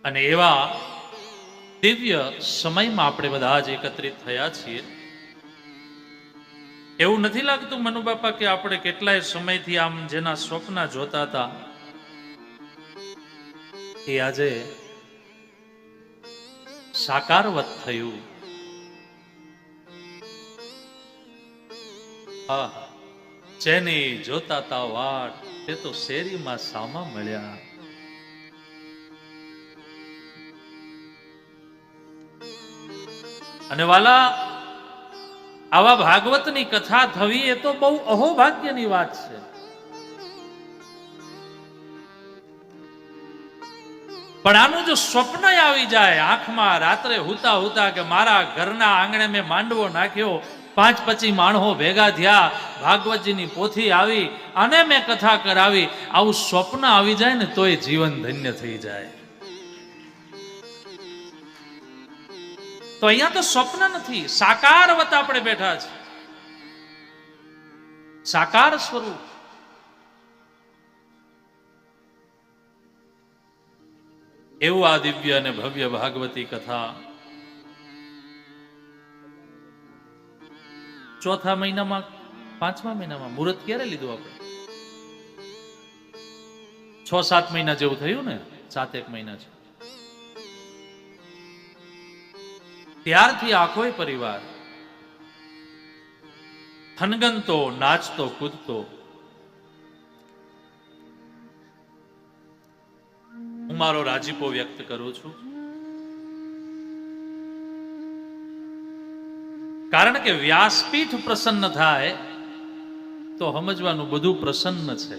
અને એવા દિવ્ય સમયમાં આપણે બધા જ એકત્રિત થયા છીએ. એવું નથી લાગતું મનુ બાપા કે આપણે કેટલાય સમયથી આમ જેના સ્વપ્ન જોતા હતા એ આજે સાકારવત થયું. જેની જોતા તા વાટ તે તો શેરીમાં સામા મળ્યા. અને વાલા, આવા ભાગવતની કથા થવી એ તો બહુ અહોભાગ્યની વાત છે. પણ આનું જો સ્વપ્ન આવી જાય આંખમાં રાત્રે હુતા હુતા કે મારા ઘરના આંગણે મેં માંડવો નાખ્યો, 5-25 માણસો ભેગા થયા, ભાગવતજીની પોથી આવી અને મેં કથા કરાવી, આવું સ્વપ્ન આવી જાય ને તોય જીવન ધન્ય થઈ જાય. તો અહીંયા તો સ્વપ્ન નથી, સાકારવત આપણે બેઠા છે, સાકાર સ્વરૂપ. એવું આ દિવ્ય અને ભવ્ય ભાગવતી કથા ચોથા મહિનામાં, 5મા મહિનામાં મુહૂર્ત ક્યારે લીધું આપણે? 6-7 મહિના જેવું થયું ને, 7-1 મહિના છે. ત્યારથી આખો પરિવાર થનગનતો, નાચતો, કૂદતો. હું મારો રાજીપો વ્યક્ત કરું છું, કારણ કે વ્યાસપીઠ પ્રસન્ન થાય તો સમજવાનું બધું પ્રસન્ન છે.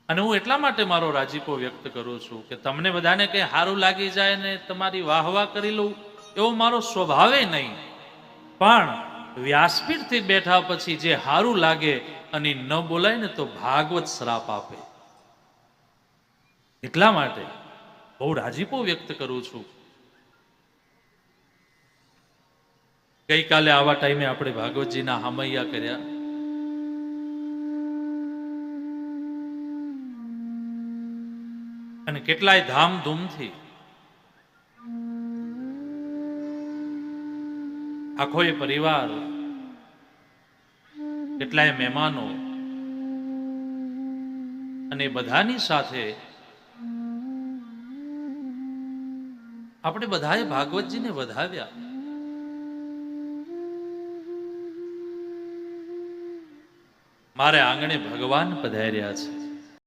અને હું એટલા માટે મારો રાજીપો વ્યક્ત કરું છું કે તમને બધાને કઈ સારું લાગી જાય ને તમારી વાહવા કરી લઉં એવો મારો સ્વભાવે નહીં, પણ વ્યાસપીઠથી બેઠા પછી જે સારું લાગે અને ન બોલાય ને તો ભાગવત શ્રાપ આપે. એટલા માટે બહુ રાજીપો વ્યક્ત કરું છું. ગઈકાલે આવા ટાઈમે આપણે ભાગવતજીના હામૈયા કર્યા. અને કેટલાય ધામધૂમથી આખો પરિવાર, કેટલાય મહેમાનો, અને બધાની સાથે આપણે બધાએ ભાગવતજીને વધાવ્યા. મારે આંગણે ભગવાન પધાર્યા છે.